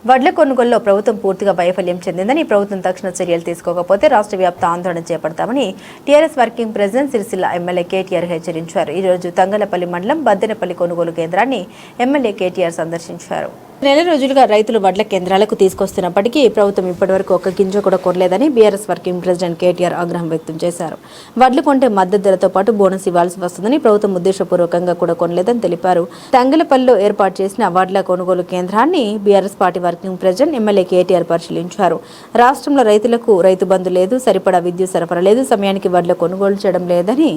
వడ్ల కొనుగోలులో ప్రభుత్వం పూర్తిగా వైఫల్యం చెందిందని ప్రభుత్వం తక్షణ చర్యలు తీసుకోకపోతే రాష్ట్ర వ్యాప్త ఆందోళన చేపడతామని TRS working president Sircilla MLA KTR హెచ్చరించారు. ఈ రోజు తంగలపల్లి మండలం బద్దెనపల్లి కొనుగోలు కేంద్రాన్ని ఎమ్మెల్యే కేటీఆర్ సందర్శించారు. నెల రోజులుగా రైతులు వడ్ల కేంద్రాలకు తీసుకొస్తున్నప్పటికీ ప్రభుత్వం ఇప్పటివరకు ఒక్క గింజ కూడా కొనలేదని బీఆర్ఎస్ వర్కింగ్ ప్రెసిడెంట్ కేటీఆర్ ఆగ్రహం వ్యక్తం చేశారు. వడ్లు కొంటే మద్దతు ధరతో పాటు బోనస్ ఇవ్వాల్సి వస్తుందని ప్రభుత్వం ఉద్దేశపూర్వకంగా కూడా కొనలేదని తెలిపారు. తంగలపల్లిలో ఏర్పాటు చేసిన వడ్ల కొనుగోలు కేంద్రాన్ని BRS party working president MLA KTR పరిశీలించారు. రాష్ట్రంలో రైతులకు రైతు బంధు లేదు, సరిపడా విద్యుత్ సరఫరా లేదు, సమయానికి వడ్ల కొనుగోలు చేయడం లేదని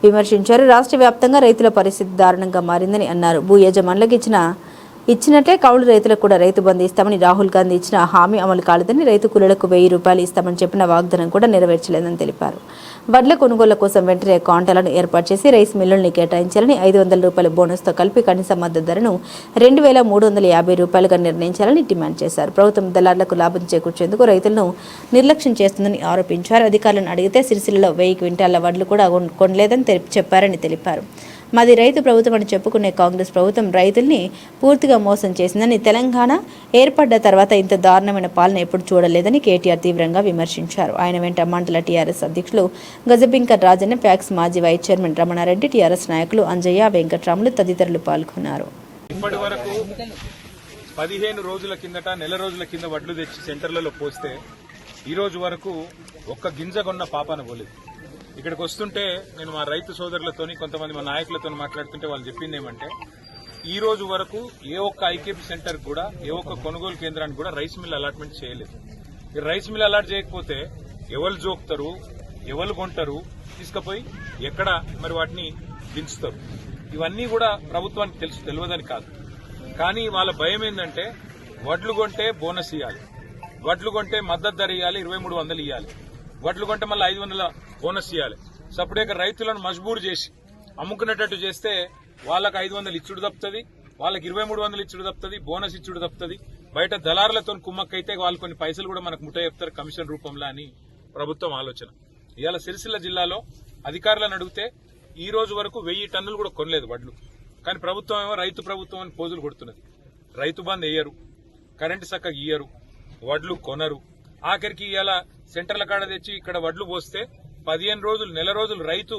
విమర్శించారు. రాష్ట్ర వ్యాప్తంగా రైతుల పరిస్థితి దారుణంగా మారిందని అన్నారు. భూ యజమానులకు ఇచ్చినట్లే కౌలు రైతులకు కూడా రైతు బంధు ఇస్తామని రాహుల్ గాంధీ ఇచ్చిన హామీ అమలు కాలేదని, రైతు కూలీలకు 1000 రూపాయలు ఇస్తామని చెప్పిన వాగ్దానం కూడా నెరవేర్చలేదని తెలిపారు. వడ్ల కొనుగోళ్ల కోసం వెంటనే కౌంటర్లను ఏర్పాటు చేసి రైస్ మిల్లుల్ని కేటాయించాలని, 500 రూపాయల బోనస్తో కలిపి కనీస మద్దతు ధరను 2350 రూపాయలుగా నిర్ణయించాలని డిమాండ్ చేశారు. ప్రభుత్వం దళారులకు లాభం చేకూర్చేందుకు రైతులను నిర్లక్ష్యం చేస్తుందని ఆరోపించారు. అధికారులను అడిగితే సిరిసిల్లలో 1000 క్వింటాల వడ్లు కూడా కొనలేదని చెప్పారని తెలిపారు. మాది రైతు ప్రభుత్వం అని చెప్పుకునే కాంగ్రెస్ ప్రభుత్వం రైతుల్ని పూర్తిగా మోసం చేసిందని, తెలంగాణ ఏర్పడ్డ తర్వాత ఇంత దారుణమైన పాలన ఎప్పుడు చూడలేదని కేటీఆర్ తీవ్రంగా విమర్శించారు. ఆయన వెంట మండల టీఆర్ఎస్ అధ్యక్షులు గజబింకర్ రాజన్న, ప్యాక్స్ మాజీ వైస్ చైర్మన్ రమణారెడ్డి, టీఆర్ఎస్ నాయకులు అంజయ్య, వెంకట్రాములు తదితరులు పాల్గొన్నారు. ఇప్పటి వరకు 15 రోజుల కిందట, నెల రోజుల కింద వడ్లు తెచ్చి సెంటర్లలో పోస్తే ఈ రోజు వరకు ఒక్క గింజ కొన్న పాపాన పోలేదు. ఇక్కడికి వస్తుంటే నేను మా రైతు సోదరులతోని, కొంతమంది మా నాయకులతో మాట్లాడుతుంటే వాళ్ళు చెప్పింది ఏమంటే, ఈ రోజు వరకు ఏ ఒక్క ఐకేపీ సెంటర్ కూడా, ఏ ఒక్క కొనుగోలు కేంద్రానికి కూడా రైస్ మిల్ అలాట్మెంట్ చేయలేదు. ఈ రైస్ మిల్ అలాట్ చేయకపోతే ఎవరు జోక్తారు, ఎవరు కొంటారు, తీసుకుపోయి ఎక్కడ మరి వాటిని దించుతారు? ఇవన్నీ కూడా ప్రభుత్వానికి తెలియదని కాదు. కానీ వాళ్ళ భయం ఏంటంటే, వడ్లు కొంటే బోనస్ ఇవ్వాలి, వడ్లు కొంటే మద్దతు ధర ఇవ్వాలి, 2300 ఇవ్వాలి, వడ్లు కొంటే మళ్ళీ 500 బోనస్ ఇవ్వాలి. సపరేట్గా రైతులను మజ్బూరు చేసి అమ్ముకునేటట్టు చేస్తే వాళ్ళకి 500 ఇచ్చుడు తప్పుతుంది, వాళ్ళకి 2300 ఇచ్చుడు తప్పుతుంది, బోనస్ ఇచ్చుడు తప్పుతుంది. బయట దళారులతో కుమ్మక్కైతే వాళ్ళు కొన్ని పైసలు కూడా మనకు ముట్ట చెప్తారు కమిషన్ రూపంలో అని ప్రభుత్వం ఆలోచన. ఇవాళ సిరిసిల్ల జిల్లాలో అధికారులను అడిగితే ఈ రోజు వరకు 1000 టన్నులు కూడా కొనలేదు వడ్లు. కానీ ప్రభుత్వం ఏమో రైతు ప్రభుత్వం అని పోజులు కొడుతున్నది. రైతు బంద్ వేయరు, కరెంటు చక్కగా ఇయ్యరు, వడ్లు కొనరు. ఆఖరికి ఇవాళ సెంటర్ల కాడ తెచ్చి ఇక్కడ వడ్లు పోస్తే 15 రోజులు, నెల రోజులు రైతు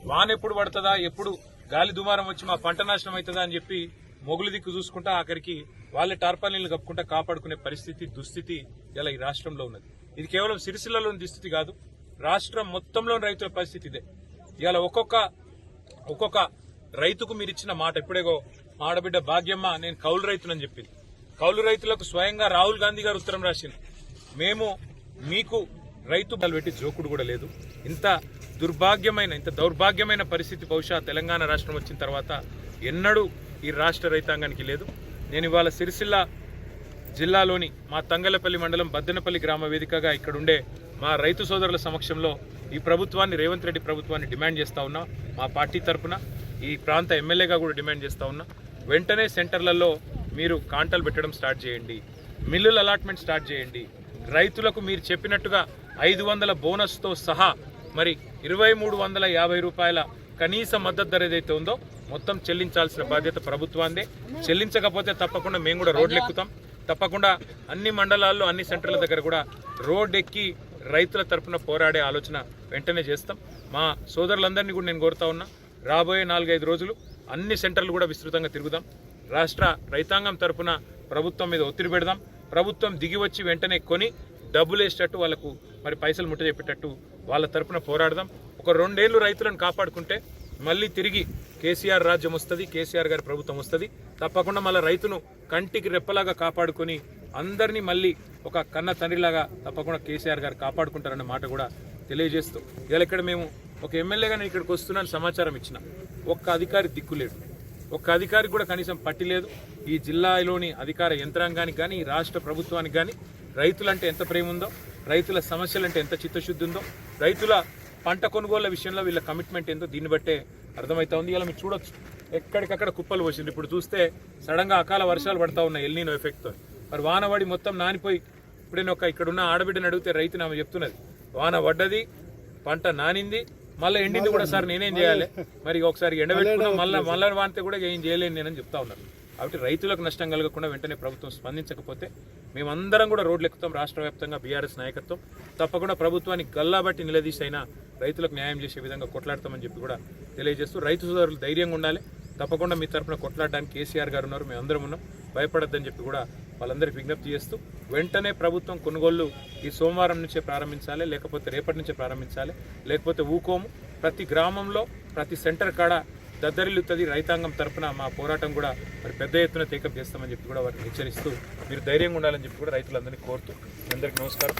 వాన ఎప్పుడు పడుతుందా, ఎప్పుడు గాలి దుమారం వచ్చి మా పంట నాశనం అవుతుందా అని చెప్పి మొగులు దిక్కు చూసుకుంటా ఆఖరికి వాళ్ళే టార్పాలిన్లు కప్పుకుంటా కాపాడుకునే పరిస్థితి, దుస్థితి ఇలా ఈ రాష్ట్రంలో ఉన్నది. ఇది కేవలం సిరిసిల్లలోని దుస్థితి కాదు, రాష్ట్రం మొత్తంలోని రైతుల పరిస్థితి ఇదే. ఇవాళ ఒక్కొక్క రైతుకు మీరు ఇచ్చిన మాట, ఇప్పుడేగో మా ఆడబిడ్డ భాగ్యమ్మ నేను కౌలు రైతునని చెప్పింది. కౌలు రైతులకు స్వయంగా రాహుల్ గాంధీ గారు ఉత్తరం రాసింది, మేము మీకు రైతు బలు పెట్టి జోకుడు కూడా లేదు. ఇంత దౌర్భాగ్యమైన పరిస్థితి బహుశా తెలంగాణ రాష్ట్రం వచ్చిన తర్వాత ఎన్నడూ ఈ రాష్ట్ర రైతాంగానికి లేదు. నేను ఇవాళ సిరిసిల్ల జిల్లాలోని మా తంగలపల్లి మండలం బద్దెనపల్లి గ్రామ వేదికగా ఇక్కడుండే మా రైతు సోదరుల సమక్షంలో ఈ ప్రభుత్వాన్ని, రేవంత్ రెడ్డి ప్రభుత్వాన్ని డిమాండ్ చేస్తా ఉన్నా. మా పార్టీ తరఫున ఈ ప్రాంత ఎమ్మెల్యేగా కూడా డిమాండ్ చేస్తా ఉన్నా. వెంటనే సెంటర్లలో మీరు కాంటలు పెట్టడం స్టార్ట్ చేయండి, మిల్లుల అలాట్మెంట్ స్టార్ట్ చేయండి. రైతులకు మీరు చెప్పినట్టుగా 500 బోనస్తో సహా మరి 2350 రూపాయల కనీస మద్దతు ధర ఏదైతే ఉందో మొత్తం చెల్లించాల్సిన బాధ్యత ప్రభుత్వాందే. చెల్లించకపోతే తప్పకుండా మేము కూడా రోడ్లు ఎక్కుతాం. తప్పకుండా అన్ని మండలాల్లో, అన్ని సెంటర్ల దగ్గర కూడా రోడ్ ఎక్కి రైతుల తరఫున పోరాడే ఆలోచన వెంటనే చేస్తాం. మా సోదరులందరినీ కూడా నేను కోరుతా ఉన్నా, రాబోయే 4-5 రోజులు అన్ని సెంటర్లు కూడా విస్తృతంగా తిరుగుదాం. రాష్ట్ర రైతాంగం తరఫున ప్రభుత్వం మీద ఒత్తిడి పెడదాం. ప్రభుత్వం దిగి వచ్చి వెంటనే కొని డబ్బులు వేసేటట్టు, వాళ్ళకు మరి పైసలు ముట్ట చెప్పేటట్టు వాళ్ళ తరఫున పోరాడదాం. ఒక 2 ఏళ్లు రైతులను కాపాడుకుంటే మళ్ళీ తిరిగి కేసీఆర్ రాజ్యం వస్తుంది, కేసీఆర్ గారి ప్రభుత్వం వస్తుంది. తప్పకుండా మళ్ళీ రైతును కంటికి రెప్పలాగా కాపాడుకొని అందరినీ మళ్ళీ ఒక కన్న తండ్రిలాగా తప్పకుండా కేసీఆర్ గారు కాపాడుకుంటారన్న మాట కూడా తెలియజేస్తూ, ఇవాళ ఇక్కడ మేము ఒక ఎమ్మెల్యేగా నేను ఇక్కడికి వస్తున్నాను సమాచారం ఇచ్చిన, ఒక్క అధికారి దిక్కులేడు, ఒక్క అధికారికి కూడా కనీసం పట్టి లేదు. ఈ జిల్లాలోని అధికార యంత్రాంగానికి కానీ, ఈ రాష్ట్ర ప్రభుత్వానికి కానీ రైతులంటే ఎంత ప్రేమ ఉందో, రైతుల సమస్యలంటే ఎంత చిత్తశుద్ధి ఉందో, రైతుల పంట కొనుగోళ్ల విషయంలో వీళ్ళ కమిట్మెంట్ ఏందో దీన్ని బట్టే అర్థమవుతా ఉంది. ఇలా మీరు చూడొచ్చు, ఎక్కడికక్కడ కుప్పలు పోసింది. ఇప్పుడు చూస్తే సడన్గా అకాల వర్షాలు పడతా ఉన్నాయి ఎల్నీనో ఎఫెక్ట్తో. మరి వాన పడి మొత్తం నానిపోయి, ఇప్పుడు నేను ఇక్కడున్న ఆడబిడ్డని అడిగితే రైతు ఆమె చెప్తున్నది, వాన పడ్డది, పంట నానింది, మళ్ళీ ఎండింది కూడా, సార్ నేనేం చేయాలి, మరి ఒకసారి ఎండబెట్టుకున్నా మళ్ళీ వానితే కూడా ఏం చేయలేను నేనని చెప్తా ఉన్నారు. కాబట్టి రైతులకు నష్టం కలగకుండా వెంటనే ప్రభుత్వం స్పందించకపోతే మేమందరం కూడా రోడ్లు ఎక్కుతాం. రాష్ట్ర వ్యాప్తంగా బీఆర్ఎస్ నాయకత్వం తప్పకుండా ప్రభుత్వాన్ని గల్లాబట్టి నిలదీసి అయినా రైతులకు న్యాయం చేసే విధంగా కొట్లాడతామని చెప్పి కూడా తెలియజేస్తూ రైతు సోదరులు ధైర్యంగా ఉండాలి. తప్పకుండా మీ తరఫున కొట్లాడడానికి కేసీఆర్ గారు ఉన్నారు, మేము అందరం ఉన్నాం, భయపడొద్దని చెప్పి కూడా వాళ్ళందరికీ విజ్ఞప్తి చేస్తూ వెంటనే ప్రభుత్వం కొనుగోళ్లు ఈ సోమవారం నుంచే ప్రారంభించాలి, లేకపోతే రేపటి నుంచే ప్రారంభించాలి, లేకపోతే ఊకోము. ప్రతి గ్రామంలో ప్రతి సెంటర్ కాడ దద్దరిల్లుతుంది. రైతాంగం తరఫున మా పోరాటం కూడా మరి పెద్ద ఎత్తున టేకప్ చేస్తామని చెప్పి కూడా వారిని హెచ్చరిస్తూ మీరు ధైర్యంగా ఉండాలని చెప్పి కూడా రైతులందరినీ కోరుతూ అందరికీ నమస్కారం.